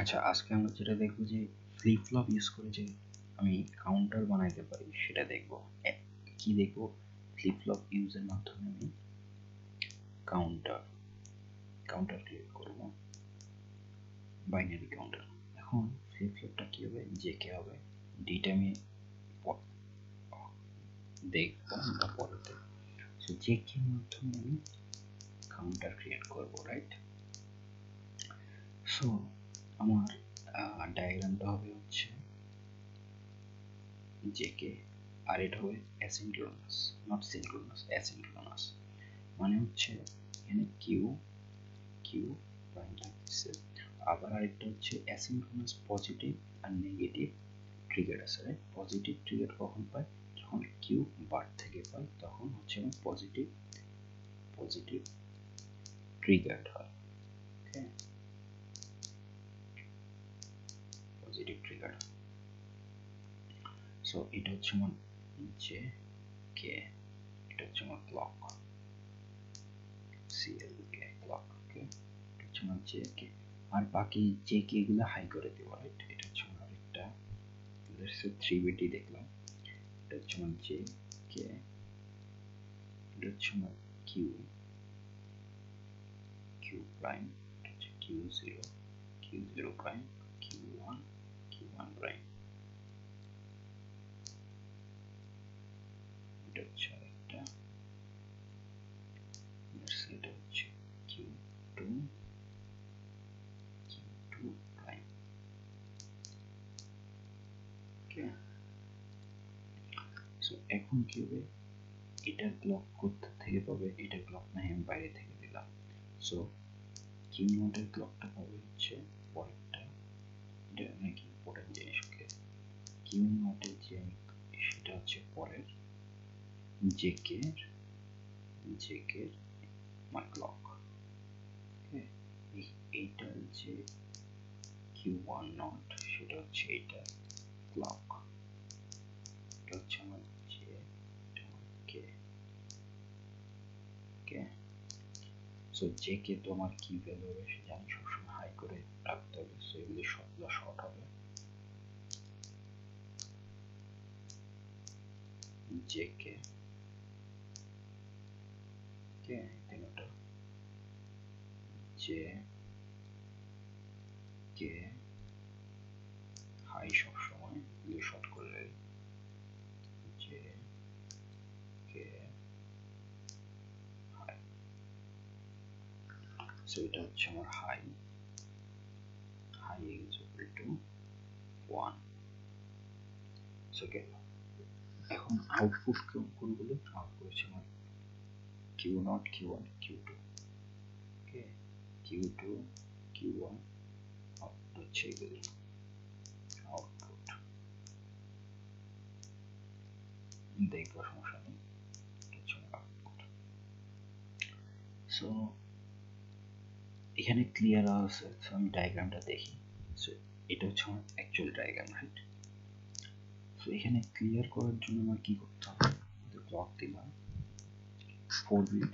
আচ্ছা, আজকে আমরা যেটা দেখবো যে ফ্লিপ ফ্লপ ইউজ করে যে আমি কাউন্টার বানাইতে পারি সেটা দেখবো। কি দেখবো? ফ্লিপ ফ্লপ ইউজের মাধ্যমে আমি কাউন্টার ক্রিয়েট করব, বাইনারি কাউন্টার। এখন ফ্লিপ ফ্লপটা কি হবে? জেকে হবে, ডিটা আমি দেখবো আমরা পরেতে। সো জেকে এর মাধ্যমে আমি কাউন্টার ক্রিয়েট করব, রাইট? সো আমার ডায়াগ্রামটা হবে হচ্ছে জেকে, আর এটা হবে অ্যাসিনক্রোনাস, নট সিনক্রোনাস, অ্যাসিনক্রোনাস। মানে হচ্ছে এখানে কিউ কিউ প্রাইম থাকছে, আবার আরেকটা হচ্ছে অ্যাসিনক্রোনাস পজিটিভ আর নেগেটিভ ট্রিগার আছে, রাইট? পজিটিভ ট্রিগার কখন পাই? যখন কিউ বার থেকে পাই তখন হচ্ছে আমার পজিটিভ ট্রিগার্ড হয়। ওকে, পজিটিভ ট্রিগার। সো এটা হচ্ছে আমার যে কে, এটা হচ্ছে আমার ক্লক, সিএলকে ক্লক। ওকে, এটা হচ্ছে আমার জে কে, আর বাকি যে কে গুলো হাই করে দেব, রাইট? এটা হচ্ছে আমার আরেকটা, লেটস সে 3 বিটি দেখলাম। এটা হচ্ছে আমার জে কে, এটা হচ্ছে আমার কিউ প্রাইম, এটা হচ্ছে Q zero prime, Q one prime, এটা হচ্ছে আরেকটা, এটা হচ্ছে Q two prime. Okay, so এখন কি হবে? এটার ক্লক কোথা থেকে পাবে? এটার ক্লক না আমি বাইরে থেকে দিলাম। সো কিউ নোটের ক্লকটা পাবে হচ্ছে পরেরটা, এটা অনেক ইম্পর্টেন্ট জিনিস। ওকে, কিউ নোটের যে সেটা হচ্ছে পরের জেকে আমার ক্লক। ওকে, এইটার যে কিউ ওয়ান নট সেটা হচ্ছে এইটার ক্লক, এটা হচ্ছে আমার জে, এটা আমার কে। ওকে, সো জে কে তো আমার কি ভ্যালু হবে সে জানি, সবসময় হাই করে রাখতে হবে। সো এগুলি সবগুলো শর্ট হবে, জে কে কে তিনটা জে কে হাই, সবসময় এগুলি শর্ট করে জে কে হাই। সো এটা হচ্ছে আমার high is equal to 1। So গেল। এখন আউটপুট কোনগুলো? আউটপুট হচ্ছে আমার Q not, Q one, Q two. Okay, Q two, Q one, output হচ্ছে এগুলি আউটপুট। দেখবো, সমস্যা নেই, হচ্ছে আউটপুট। সো এখানে ক্লিয়ার আছে। সো আমি ডায়াগ্রামটা দেখি। সো এটা হচ্ছে আমার অ্যাকচুয়াল ডায়াগ্রাম, রাইট? সো এখানে ক্লিয়ার করার জন্য আমার কি করতে হবে? ক্লক দিলাম 4 বিট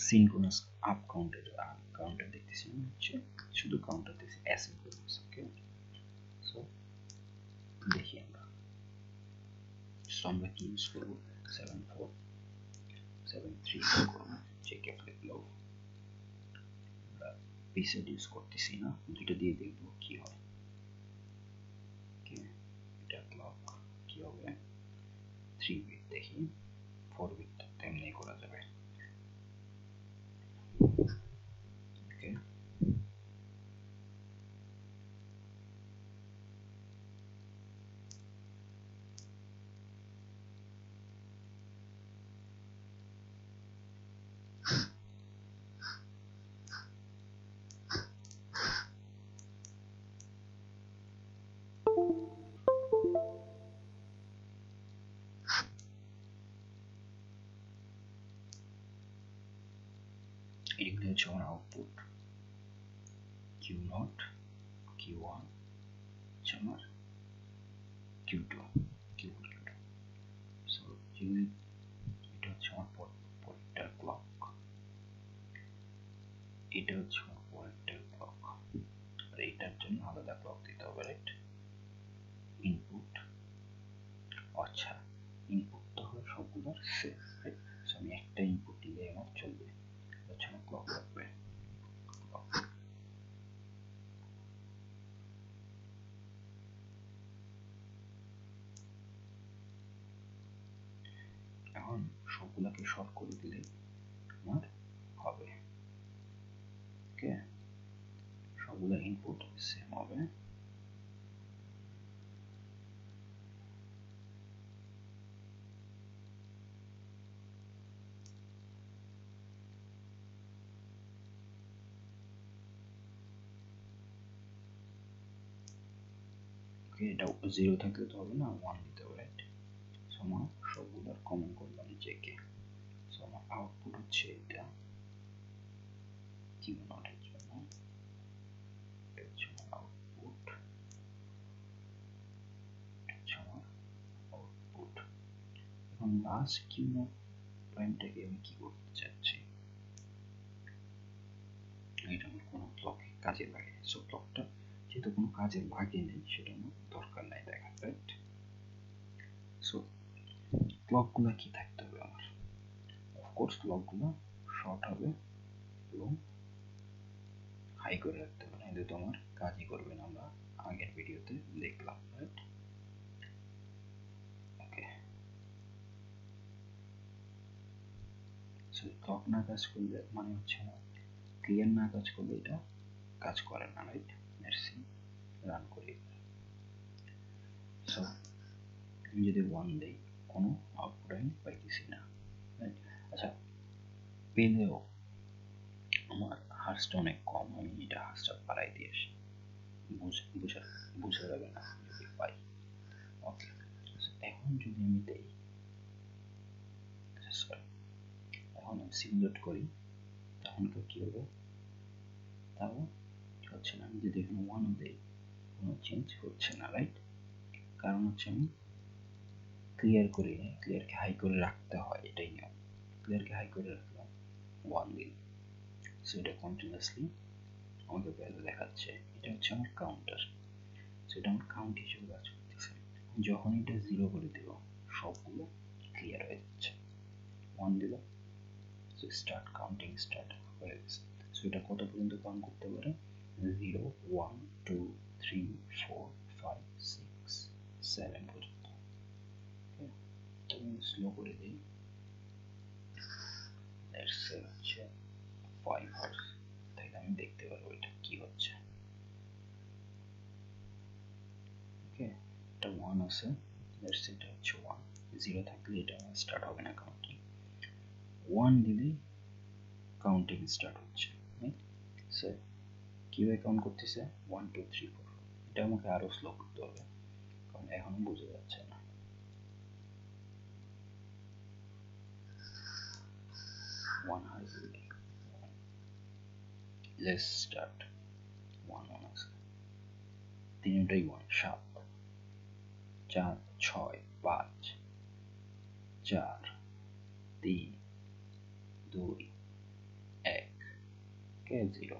সিনক্রোনাস আপ কাউন্টার দেখতেছি না, হচ্ছে শুধু কাউন্টার দেখছি অ্যাসিনক্রোনাস। ওকে, সো দেখি আমরা। সো আমরা কি ইউজ করব? 7473 ইউজ করব, চেক ফ্লিপ ফ্লপ। আমরা পিসেট ইউজ করতেছি না, দুটো দিয়ে দেখবো কি হয়। ওকে, এটা ক্লক কি হবে? 3 বিট দেখি, 4 বিট তেমনি করা যাবে। ওকে, এগুলো হচ্ছে আমার output, Q not, Q one হচ্ছে আমার Q two, Q two. So এটা হচ্ছে আমার পরেরটার ক্লক, এটা হচ্ছে আমার পরেরটার ক্লক। হবে, রাইট? ইনপুট, আচ্ছা ইনপুট তো হবে সবগুলোর সেম, রাইট? সো আমি একটা ইনপুট দিলে আমার চলবে, আচ্ছা আমার ক্লক লাগবে। এখন সবগুলাকে শর্ট করে দিলে আমার হবে, ওকে? সবগুলা ইনপুট সেম হবে। ওকে, এটা 0 থাকলে তো হবে না, 1 দিতে হবে, রাইট? সো আমার সবগুলার কমন করলাম জেকে। সো আমার আউটপুট হচ্ছে এটা, কিউ নটের জন্য এটা হচ্ছে আমার আউটপুট, এটা হচ্ছে আমার আউটপুট। এখন লাস্ট কিউ নট প্রাইমটাকে আমি কি করতে চাচ্ছি, এটা আমার কোনো ব্লকে কাজে লাগে। সো ব্লকটা যেহেতু কোনো কাজে লাগে নেই, সেটা আমার দরকার নাই দেখা, রাইট? সো ব্লকগুলো কি থাকতে হবে আমার, অফকোর্স ব্লকগুলো শর্ট হবে এবং হাই করে রাখতে হবে, নাহলে তো আমার কাজই করবে না, আমরা আগের ভিডিওতে দেখলাম, রাইট? ওকে, সো ব্লক না কাজ করলে মানে হচ্ছে না, ক্লিয়ার না কাজ করলে এটা কাজ করে না, রাইট? মেরসি রান করি। সো আমি যদি 1 দেই, কোনো আউটপুট আমি পাইতেছি না, রাইট? আচ্ছা, পেলেও আমার হার্সটা অনেক কম, আমি এটা হার্সটা বাড়াই দিয়ে আসি, বুঝা যাবে না যদি পাই। ওকে, এখন যদি আমি দেই, সরি, এখন আমি সিমুলেট করি, তখন কি হবে, তাও হচ্ছে না। আমি যদি এখানে 1 দেই, কোনো চেঞ্জ হচ্ছে না, রাইট? কারণ হচ্ছে আমি ক্লিয়ার করি, ক্লিয়ারকে হাই করে রাখতে হয়, এটাই নিয়ম। ক্লিয়ারকে হাই করে রাখলাম, 1 দিন, সো এটা কন্টিনিউয়াসলি আমাকে ভ্যালু দেখাচ্ছে। এটা হচ্ছে আমার কাউন্টার, সো এটা আমার কাউন্ট হিসেবে কাজ করতেছে। যখন এটা 0 করে দেব, সবগুলো ক্লিয়ার হয়ে যাচ্ছে। 1 দিল, সো স্টার্ট কাউন্টিং স্টার্ট হয়ে গেছে। সো এটা কত পর্যন্ত কাউন্ট করতে পারে, 0 1 2 3 4 5 6 7 পর্যন্ত। তো আমি স্লো করে দিই, লেটস সে হচ্ছে 5 হার্স, তাহলে আমি দেখতে পারবো এটা কি হচ্ছে। ওকে, এটা 1 আছে, লেটস সে এটা হচ্ছে 1, 0 থাকলে এটা স্টার্ট হবে না কাউন্টিং, 1 দিলেই কাউন্টিং স্টার্ট হচ্ছে, রাইট? সো কিভাবে কাউন্ট করতেছে, 1 2 3 4, এটা আমাকে আরো স্লো করতে হবে, কারণ এখনো বোঝা যাচ্ছে না। 1 হার্স দিলে লেটস স্টার্ট, 1 1 আছে, তিনটাই 1, 7 4 6 5 4 3 2 1, কে 0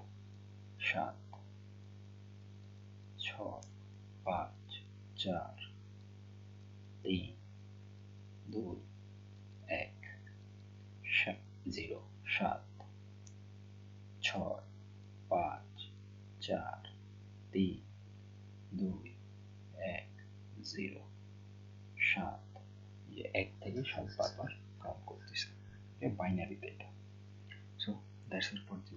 7 6 5 4 3 2 1, 0 7 6 5 4 3 2 1 0 7, যে 1 থেকে 7 বারবার কাউন্ট করতেছে, বাইনারিতে এটা। So that's it for this